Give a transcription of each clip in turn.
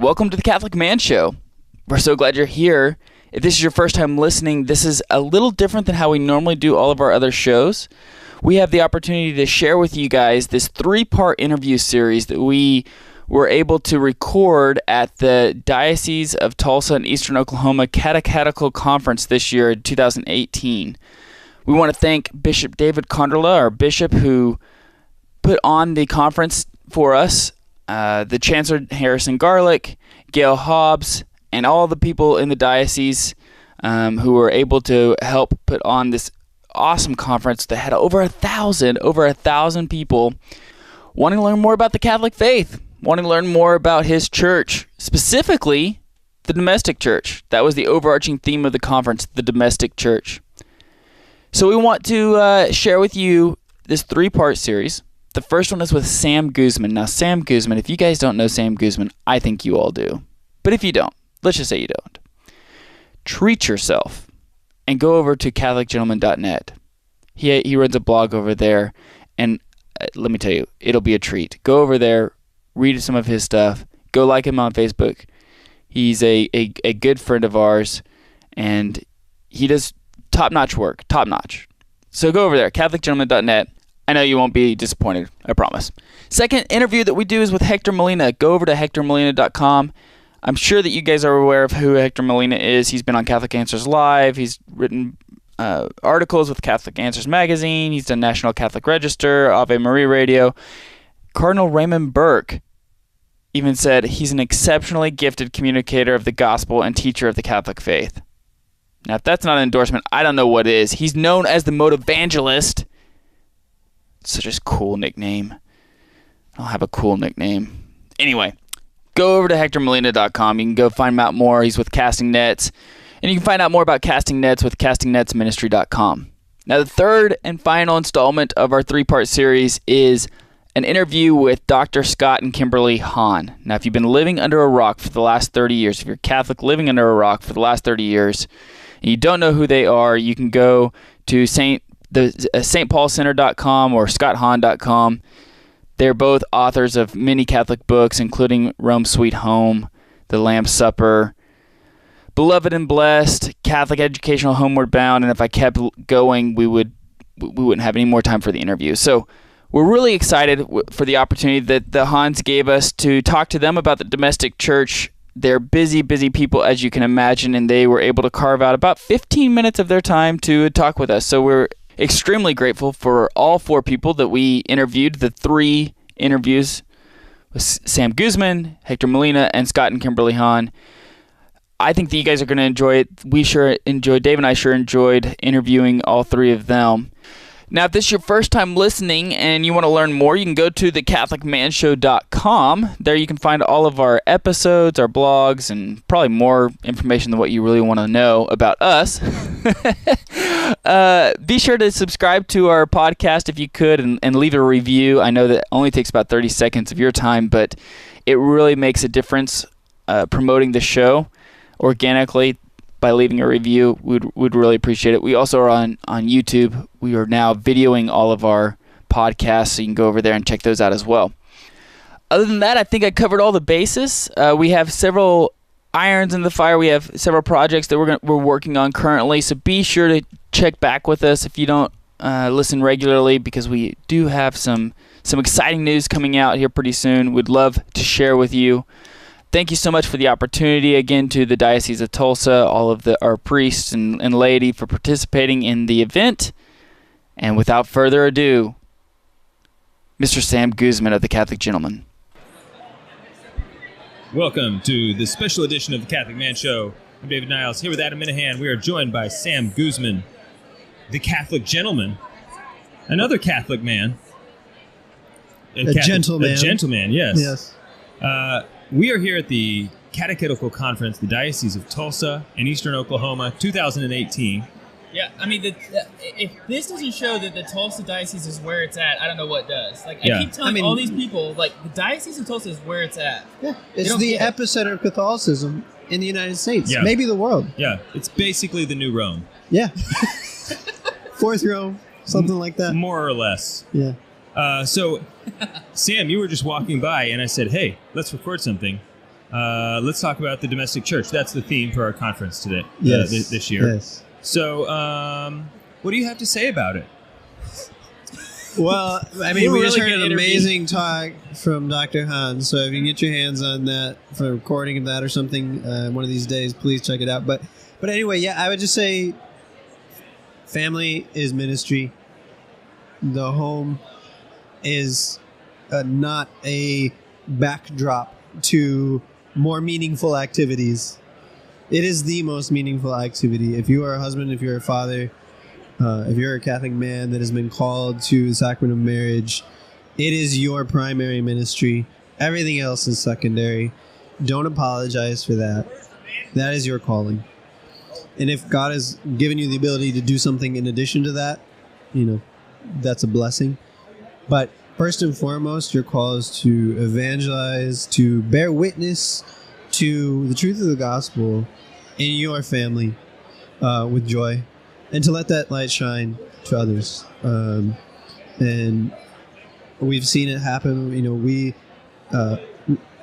welcome to the Catholic Man Show. We're so glad you're here. If this is your first time listening, this is a little different than how we normally do all of our other shows. We have the opportunity to share with you guys this 3-part interview series that we were able to record at the Diocese of Tulsa and Eastern Oklahoma Catechetical Conference this year in 2018. We want to thank Bishop David Conderla, our bishop, who put on the conference for us, the Chancellor Harrison Garlick, Gail Hobbs, and all the people in the diocese who were able to help put on this awesome conference that had over 1,000 people wanting to learn more about the Catholic faith, wanting to learn more about his church, specifically the domestic church. That was the overarching theme of the conference, the domestic church. So we want to share with you this 3-part series. The first one is with Sam Guzman. Now, Sam Guzman, if you guys don't know Sam Guzman, I think you all do. But if you don't, let's just say you don't. Treat yourself and go over to CatholicGentleman.net. He runs a blog over there, and let me tell you, it'll be a treat. Go over there, read some of his stuff. Go like him on Facebook. He's a good friend of ours, and he does top-notch work, top-notch. So go over there, CatholicGentleman.net. I know you won't be disappointed, I promise. Second interview that we do is with Hector Molina. Go over to HectorMolina.com. I'm sure that you guys are aware of who Hector Molina is. He's been on Catholic Answers Live. He's written articles with Catholic Answers Magazine. He's done National Catholic Register, Ave Maria Radio. Cardinal Raymond Burke even said he's an exceptionally gifted communicator of the gospel and teacher of the Catholic faith. Now, if that's not an endorsement, I don't know what is. He's known as the Motivangelist. Such a cool nickname. I don't have a cool nickname. Anyway, go over to HectorMolina.com. You can go find out more. He's with Casting Nets. And you can find out more about Casting Nets with CastingNetsMinistry.com. Now, the third and final installment of our 3-part series is an interview with Dr. Scott and Kimberly Hahn. Now, if you've been living under a rock for the last 30 years, if you're Catholic living under a rock for the last 30 years, and you don't know who they are, you can go to stpaulcenter.com or scotthahn.com. They're both authors of many Catholic books, including Rome Sweet Home, The Lamb's Supper, Beloved and Blessed, Catholic Educational Homeward Bound, and if I kept going, we wouldn't have any more time for the interview. So we're really excited for the opportunity that the Hahns gave us to talk to them about the domestic church. They're busy people, as you can imagine, and they were able to carve out about 15 minutes of their time to talk with us. So we're extremely grateful for all 4 people that we interviewed, the 3 interviews with Sam Guzman, Hector Molina, and Scott and Kimberly Hahn. I think that you guys are going to enjoy it. Dave and I sure enjoyed interviewing all 3 of them. Now, if this is your first time listening and you want to learn more, you can go to thecatholicmanshow.com. There you can find all of our episodes, our blogs, and probably more information than what you really want to know about us. Be sure to subscribe to our podcast if you could and leave a review. I know that only takes about 30 seconds of your time, but it really makes a difference promoting the show organically. By leaving a review, we'd really appreciate it. We also are on YouTube. We are now videoing all of our podcasts, so you can go over there and check those out as well. Other than that, I think I covered all the bases. We have several irons in the fire. We have several projects that we're working on currently, so be sure to check back with us if you don't listen regularly, because we do have some exciting news coming out here pretty soon. We'd love to share with you. Thank you so much for the opportunity, again, to the Diocese of Tulsa, all of our priests and laity for participating in the event. And without further ado, Mr. Sam Guzman of the Catholic Gentleman. Welcome to this special edition of the Catholic Man Show. I'm David Niles, here with Adam Minahan. We are joined by Sam Guzman, the Catholic Gentleman, another Catholic man. Gentleman. A gentleman, yes. Yes. We are here at the Catechetical Conference, the Diocese of Tulsa and Eastern Oklahoma, 2018. Yeah, I mean, if this doesn't show that the Tulsa Diocese is where it's at, I don't know what does. Like, I keep telling all these people, like, the Diocese of Tulsa is where it's at. Yeah, it's the epicenter of Catholicism in the United States, yeah. Maybe the world. Yeah, it's basically the new Rome. Yeah. Fourth Rome, something like that. More or less. Yeah. So, Sam, you were just walking by, and I said, hey, let's record something. let's talk about the domestic church. That's the theme for our conference today, this year. Yes. So, what do you have to say about it? Well, I mean, we just heard an amazing talk from Dr. Hans, so if you can get your hands on that for a recording of that or something one of these days, please check it out. But anyway, yeah, I would just say family is ministry. The home is not a backdrop to more meaningful activities. It is the most meaningful activity. If you are a husband, if you're a father, if you're a Catholic man that has been called to the sacrament of marriage, it is your primary ministry. Everything else is secondary. Don't apologize for that. That is your calling. And if God has given you the ability to do something in addition to that, that's a blessing. But first and foremost, your call is to evangelize, to bear witness to the truth of the gospel in your family with joy, and to let that light shine to others. And we've seen it happen.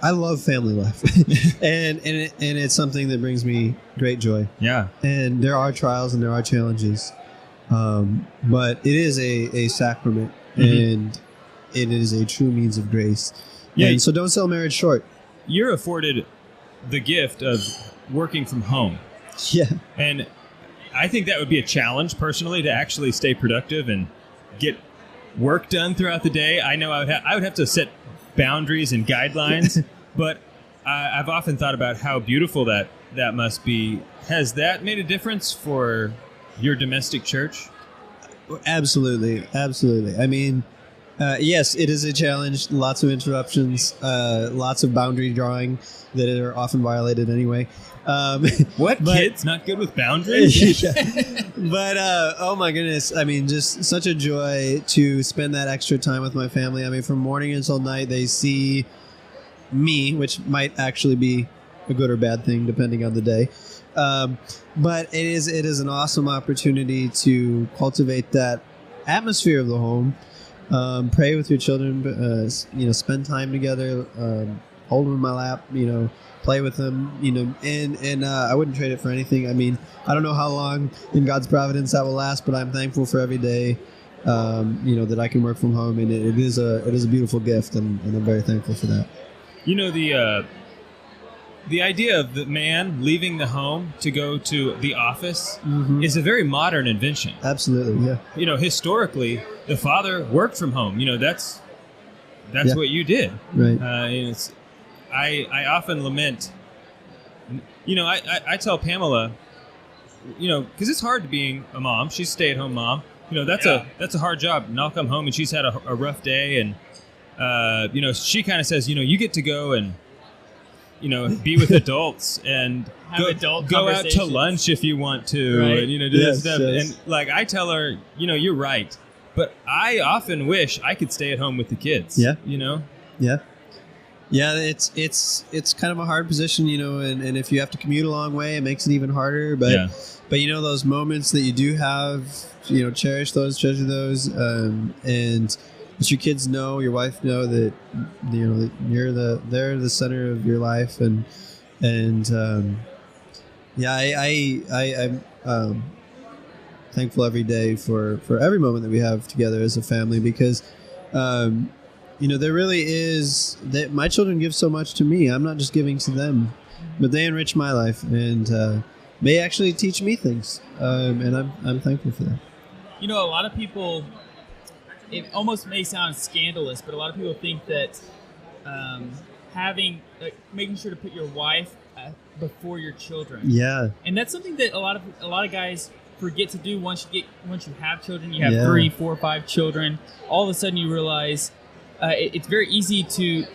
I love family life, and it's something that brings me great joy. Yeah. And there are trials and there are challenges, but it is a sacrament, and it is a true means of grace. Yeah. And so don't sell marriage short. You're afforded the gift of working from home. Yeah. And I think that would be a challenge personally to actually stay productive and get work done throughout the day. I know I would have to set boundaries and guidelines, but I've often thought about how beautiful that must be. Has that made a difference for your domestic church? Absolutely. Absolutely. I mean, yes, it is a challenge. Lots of interruptions, lots of boundary drawing that are often violated anyway. Kids not good with boundaries? But oh my goodness, I mean, just such a joy to spend that extra time with my family. I mean, from morning until night, they see me, which might actually be a good or bad thing depending on the day. But it is an awesome opportunity to cultivate that atmosphere of the home. Pray with your children, spend time together, hold them in my lap, play with them, and I wouldn't trade it for anything. I mean, I don't know how long in God's providence that will last, but I'm thankful for every day, that I can work from home, and it is a beautiful gift, and I'm very thankful for that. The idea of the man leaving the home to go to the office is a very modern invention. Absolutely, yeah. Historically, the father worked from home. That's what you did. Right. I often lament. I tell Pamela, because it's hard to being a mom. She's a stay-at-home mom. That's a hard job. And I'll come home and she's had a rough day, and she kind of says, you get to go and be with adults and go out to lunch if you want to, right. and do this stuff. Yes. And I tell her, you're right, but I often wish I could stay at home with the kids. Yeah. Yeah. Yeah, it's kind of a hard position, and if you have to commute a long way, it makes it even harder. But those moments that you do have, cherish those, treasure those, and let your kids know, your wife know that that they're the center of your life, and I'm thankful every day for every moment that we have together as a family, because there really is that my children give so much to me. I'm not just giving to them, but they enrich my life, and they actually teach me things, and I'm thankful for that. A lot of people, it almost may sound scandalous, but a lot of people think that making sure to put your wife before your children. Yeah. And that's something that a lot of guys forget to do once you have children. You have 3, 4, 5 children. All of a sudden you realize it's very easy to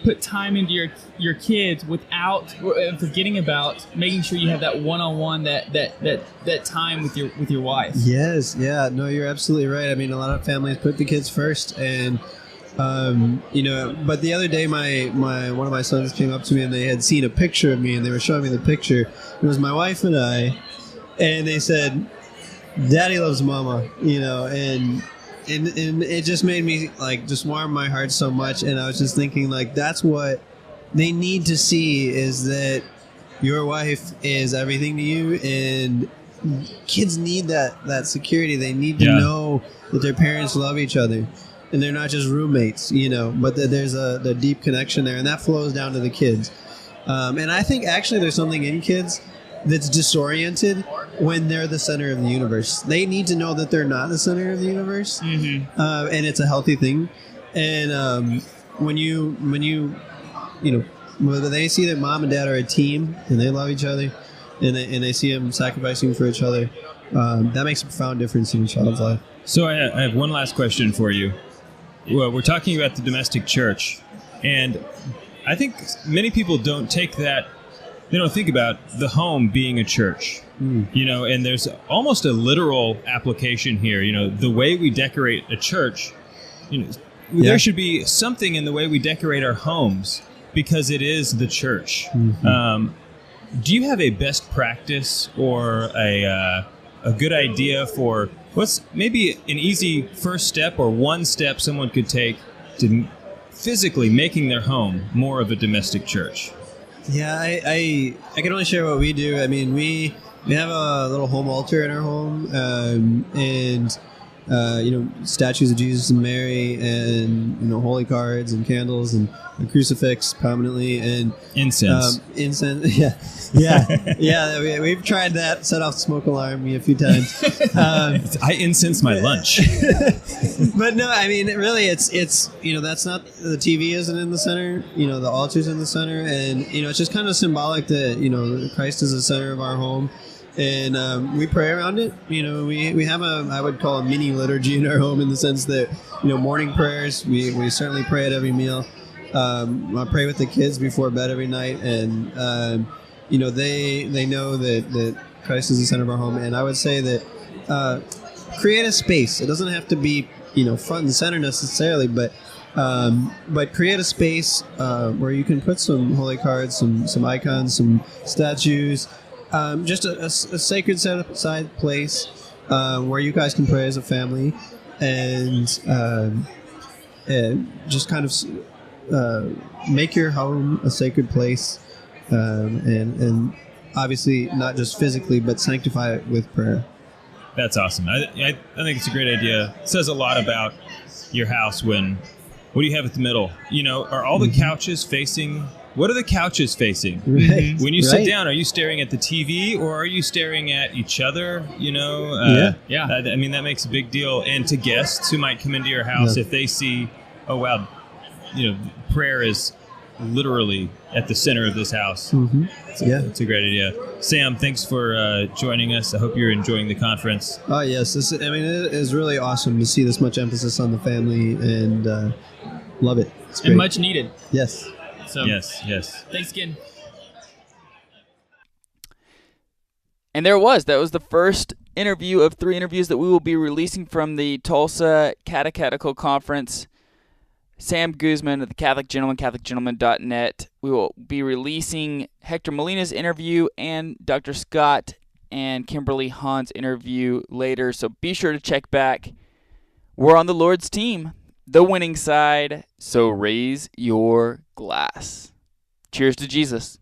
put time into your kids without forgetting about making sure you have that one-on-one, that time with your wife. Yes, yeah, no, you're absolutely right. I mean, a lot of families put the kids first, and but the other day one of my sons came up to me and they had seen a picture of me, and they were showing me the picture. It was my wife and I, and they said, "Daddy loves Mama," and it just made me just warm my heart so much. And I was just thinking, that's what they need to see is that your wife is everything to you, and kids need that security. They need to know that their parents love each other, and they're not just roommates, but that there's a deep connection there, and that flows down to the kids. And I think actually there's something in kids that's disoriented when they're the center of the universe. They need to know that they're not the center of the universe, and it's a healthy thing. And when they see that mom and dad are a team and they love each other, and they see them sacrificing for each other, that makes a profound difference in a child's life. So I have one last question for you. Well, we're talking about the domestic church, and I think many people don't take that. They don't think about the home being a church, and there's almost a literal application here. The way we decorate a church, there should be something in the way we decorate our homes because it is the church. Do you have a best practice or a good idea for what's maybe an easy first step or one step someone could take to physically making their home more of a domestic church? Yeah, I can only share what we do. I mean, we have a little home altar in our home, and statues of Jesus and Mary, and holy cards and candles and a crucifix prominently, and incense. We've tried that. Set off the smoke alarm a few times. I incense my lunch. But no, I mean, really, it's that's not, the TV isn't in the center. The altar's in the center, and it's just kind of symbolic that Christ is the center of our home. And we pray around it. We have I would call a mini liturgy in our home, in the sense that, morning prayers, we certainly pray at every meal. I pray with the kids before bed every night, and they know that Christ is the center of our home. And I would say that create a space. It doesn't have to be front and center necessarily, but create a space where you can put some holy cards, some icons, some statues. Just a sacred set aside place where you guys can pray as a family, and just kind of make your home a sacred place, and obviously not just physically, but sanctify it with prayer. That's awesome. I think it's a great idea. It says a lot about your house what do you have at the middle? Are all the couches facing... What are the couches facing? Right. When you sit down, are you staring at the TV or are you staring at each other? I mean, that makes a big deal. And to guests who might come into your house, if they see, oh, wow, prayer is literally at the center of this house. It's a great idea. Sam, thanks for joining us. I hope you're enjoying the conference. Oh, yes. It is really awesome to see this much emphasis on the family, and love it. It's great. And much needed. Yes. So, yes. Thanks again. And there it was. That was the first interview of 3 interviews that we will be releasing from the Tulsa Catechetical Conference. Sam Guzman of the Catholic Gentleman, CatholicGentleman.net. We will be releasing Hector Molina's interview and Dr. Scott and Kimberly Hahn's interview later. So be sure to check back. We're on the Lord's team, the winning side. So raise your glass. Cheers to Jesus.